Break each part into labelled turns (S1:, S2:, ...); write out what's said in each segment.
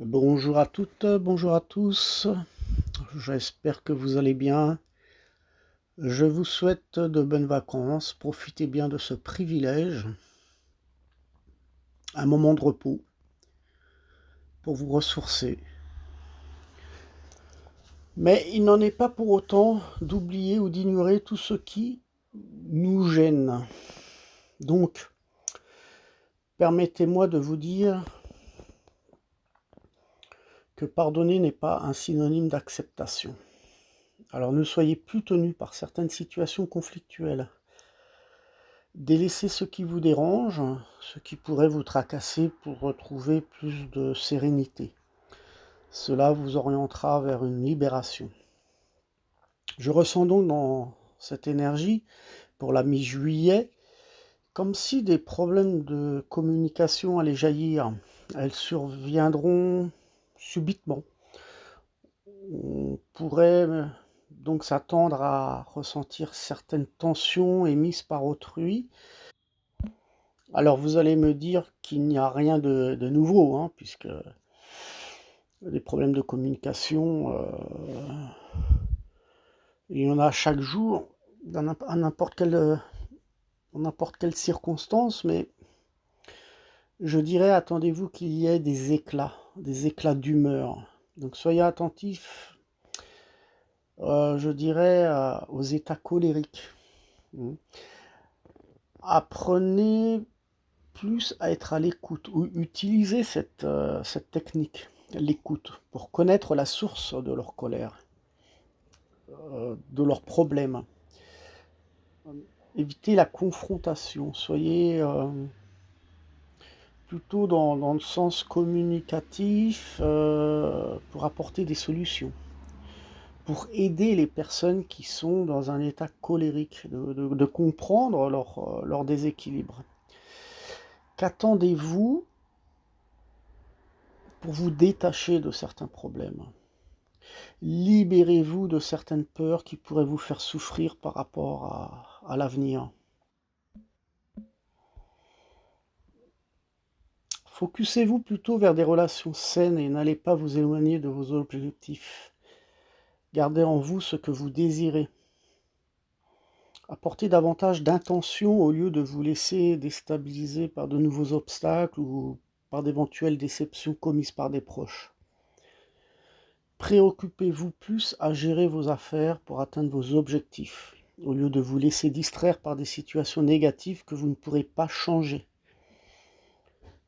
S1: Bonjour à toutes, bonjour à tous. J'espère que vous allez bien. Je vous souhaite de bonnes vacances. Profitez bien de ce privilège, un moment de repos pour vous ressourcer. Mais il n'en est pas pour autant d'oublier ou d'ignorer tout ce qui nous gêne. Donc, permettez-moi de vous dire que pardonner n'est pas un synonyme d'acceptation. Alors ne soyez plus tenus par certaines situations conflictuelles. Délaissez ce qui vous dérange, ce qui pourrait vous tracasser pour retrouver plus de sérénité. Cela vous orientera vers une libération. Je ressens donc dans cette énergie, pour la mi-juillet, comme si des problèmes de communication allaient jaillir. Elles surviendront subitement. On pourrait donc s'attendre à ressentir certaines tensions émises par autrui. Alors vous allez me dire qu'il n'y a rien de nouveau, hein, puisque les problèmes de communication, il y en a chaque jour, à dans n'importe quelle circonstance, mais je dirais, attendez-vous qu'il y ait des éclats d'humeur. Donc soyez attentifs, je dirais, aux états colériques. Mm. Apprenez plus à être à l'écoute, ou utilisez cette technique, l'écoute, pour connaître la source de leur colère, de leurs problèmes. Évitez la confrontation, soyez plutôt dans le sens communicatif, pour apporter des solutions, pour aider les personnes qui sont dans un état colérique, de comprendre leur déséquilibre. Qu'attendez-vous pour vous détacher de certains problèmes? Libérez-vous de certaines peurs qui pourraient vous faire souffrir par rapport à l'avenir. Focussez-vous plutôt vers des relations saines et n'allez pas vous éloigner de vos objectifs. Gardez en vous ce que vous désirez. Apportez davantage d'intention au lieu de vous laisser déstabiliser par de nouveaux obstacles ou par d'éventuelles déceptions commises par des proches. Préoccupez-vous plus à gérer vos affaires pour atteindre vos objectifs, au lieu de vous laisser distraire par des situations négatives que vous ne pourrez pas changer.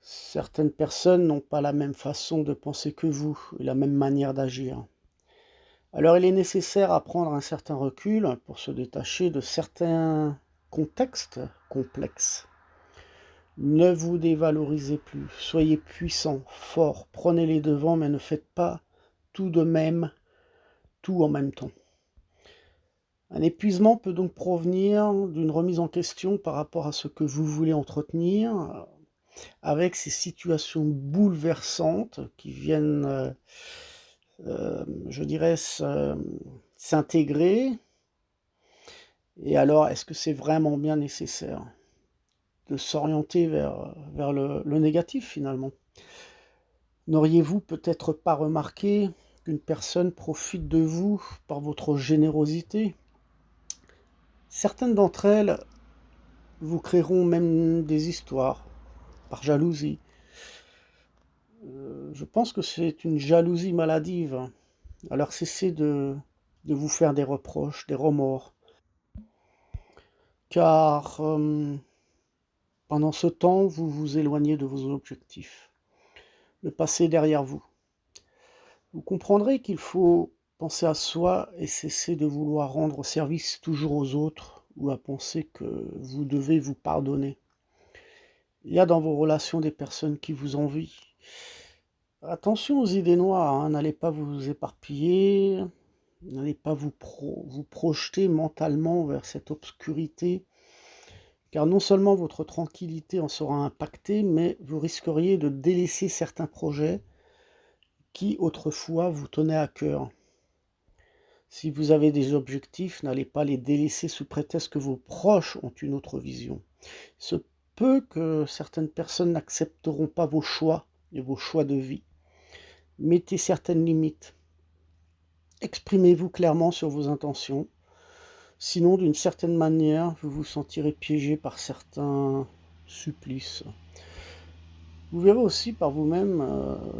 S1: Certaines personnes n'ont pas la même façon de penser que vous, et la même manière d'agir. Alors il est nécessaire à prendre un certain recul pour se détacher de certains contextes complexes. Ne vous dévalorisez plus, soyez puissant, fort, prenez les devants, mais ne faites pas tout de même, tout en même temps. Un épuisement peut donc provenir d'une remise en question par rapport à ce que vous voulez entretenir, avec ces situations bouleversantes qui viennent, je dirais, s'intégrer. Et alors, est-ce que c'est vraiment bien nécessaire de s'orienter vers le négatif finalement? N'auriez-vous peut-être pas remarqué qu'une personne profite de vous par votre générosité? Certaines d'entre elles vous créeront même des histoires, par jalousie. Je pense que c'est une jalousie maladive. Alors cessez de vous faire des reproches, des remords, car pendant ce temps, vous vous éloignez de vos objectifs. Le passé est derrière vous. Vous comprendrez qu'il faut penser à soi et cesser de vouloir rendre service toujours aux autres ou à penser que vous devez vous pardonner. Il y a dans vos relations des personnes qui vous envient. Attention aux idées noires, hein, n'allez pas vous éparpiller, n'allez pas vous projeter mentalement vers cette obscurité, car non seulement votre tranquillité en sera impactée, mais vous risqueriez de délaisser certains projets qui autrefois vous tenaient à cœur. Si vous avez des objectifs, n'allez pas les délaisser sous prétexte que vos proches ont une autre vision. Il se peut que certaines personnes n'accepteront pas vos choix et vos choix de vie. Mettez certaines limites. Exprimez-vous clairement sur vos intentions. Sinon, d'une certaine manière, vous vous sentirez piégé par certains supplices. Vous verrez aussi par vous-même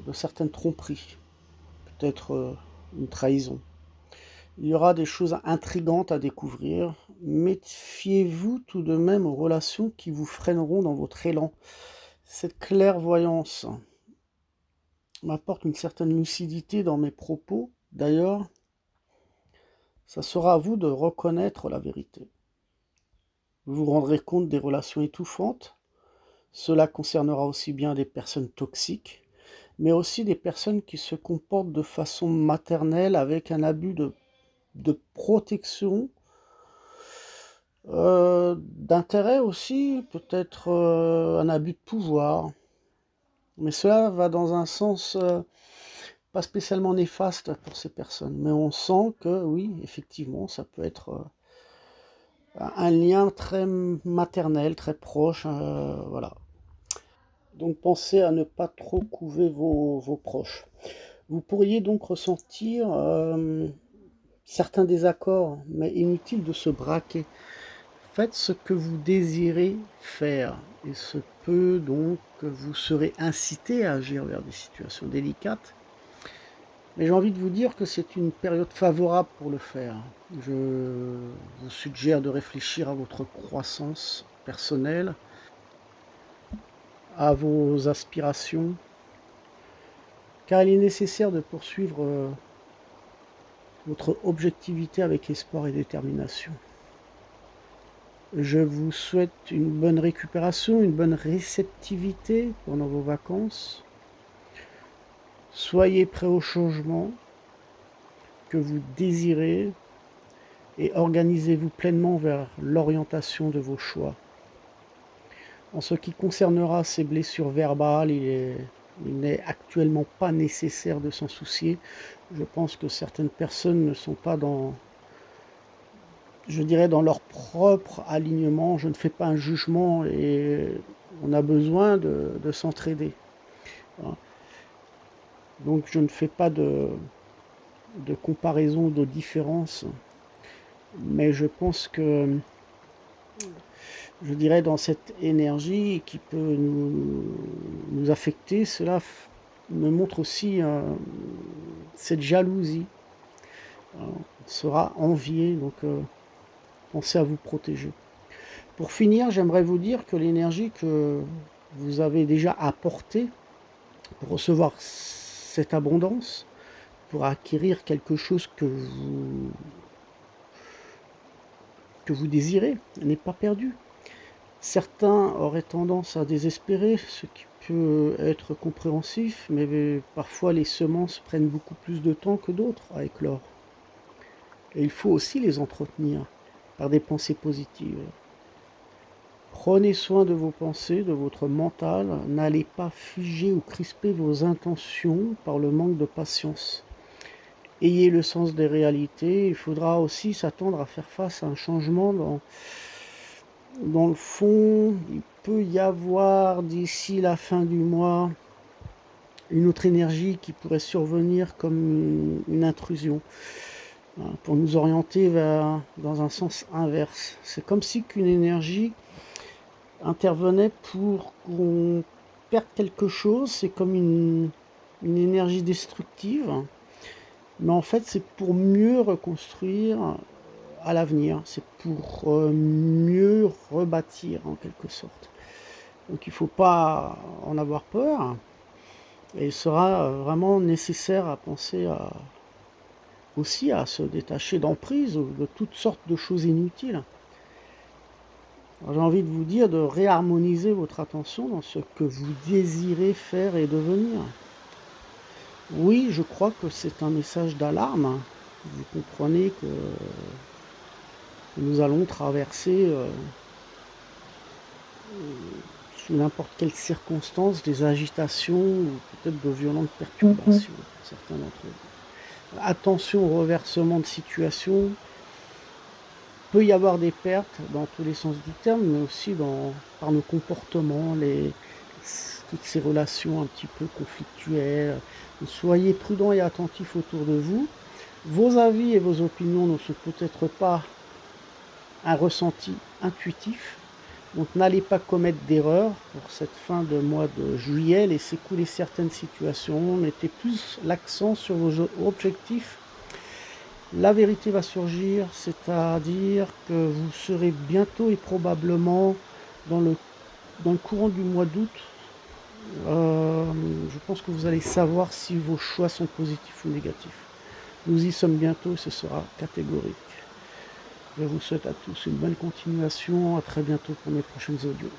S1: de certaines tromperies, peut-être une trahison. Il y aura des choses intrigantes à découvrir. Méfiez-vous tout de même aux relations qui vous freineront dans votre élan. Cette clairvoyance m'apporte une certaine lucidité dans mes propos. D'ailleurs, ça sera à vous de reconnaître la vérité. Vous vous rendrez compte des relations étouffantes. Cela concernera aussi bien des personnes toxiques, mais aussi des personnes qui se comportent de façon maternelle avec un abus de protection, d'intérêt aussi, peut-être un abus de pouvoir. Mais cela va dans un sens pas spécialement néfaste pour ces personnes. Mais on sent que oui, effectivement, ça peut être un lien très maternel, très proche, voilà. Donc pensez à ne pas trop couver vos proches. Vous pourriez donc ressentir certains désaccords, mais inutile de se braquer. Faites ce que vous désirez faire, et ce peut donc que vous serez incité à agir vers des situations délicates. Mais j'ai envie de vous dire que c'est une période favorable pour le faire. Je vous suggère de réfléchir à votre croissance personnelle, à vos aspirations, car il est nécessaire de poursuivre votre objectivité avec espoir et détermination. Je vous souhaite une bonne récupération, une bonne réceptivité pendant vos vacances. Soyez prêts au changement que vous désirez et organisez-vous pleinement vers l'orientation de vos choix. En ce qui concernera ces blessures verbales, il n'est actuellement pas nécessaire de s'en soucier. Je pense que certaines personnes ne sont pas dans leur propre alignement. Je ne fais pas un jugement et on a besoin de s'entraider. Donc je ne fais pas de comparaison ou de différence, mais je pense que, dans cette énergie qui peut nous affecter, cela me montre aussi cette jalousie. On sera envié, donc pensez à vous protéger. Pour finir, j'aimerais vous dire que l'énergie que vous avez déjà apportée pour recevoir cette abondance, pour acquérir quelque chose que vous désirez, n'est pas perdu. Certains auraient tendance à désespérer, ce qui peut être compréhensif, mais parfois les semences prennent beaucoup plus de temps que d'autres à éclore. Et il faut aussi les entretenir par des pensées positives. Prenez soin de vos pensées, de votre mental. N'allez pas figer ou crisper vos intentions par le manque de patience. Ayez le sens des réalités. Il faudra aussi s'attendre à faire face à un changement dans le fond. Il peut y avoir d'ici la fin du mois une autre énergie qui pourrait survenir comme une intrusion pour nous orienter dans un sens inverse. C'est comme si qu'une énergie intervenait pour qu'on perde quelque chose. C'est comme une énergie destructive, mais en fait c'est pour mieux reconstruire à l'avenir, c'est pour mieux rebâtir en quelque sorte. Donc il ne faut pas en avoir peur, et il sera vraiment nécessaire à penser aussi à se détacher d'emprise ou de toutes sortes de choses inutiles. J'ai envie de vous dire de réharmoniser votre attention dans ce que vous désirez faire et devenir. Oui, je crois que c'est un message d'alarme. Vous comprenez que nous allons traverser sous n'importe quelle circonstance des agitations ou peut-être de violentes perturbations pour certains d'entre vous. Attention au reversement de situation. Il peut y avoir des pertes dans tous les sens du terme, mais aussi par nos comportements, les toutes ces relations un petit peu conflictuelles. Soyez prudents et attentifs autour de vous. Vos avis et vos opinions ne sont peut-être pas un ressenti intuitif. Donc n'allez pas commettre d'erreurs pour cette fin de mois de juillet. Laissez couler certaines situations. Mettez plus l'accent sur vos objectifs. La vérité va surgir, c'est-à-dire que vous serez bientôt et probablement dans le courant du mois d'août. Je pense que vous allez savoir si vos choix sont positifs ou négatifs. Nous y sommes bientôt, ce sera catégorique. Je vous souhaite à tous une bonne continuation. À très bientôt pour mes prochaines audios.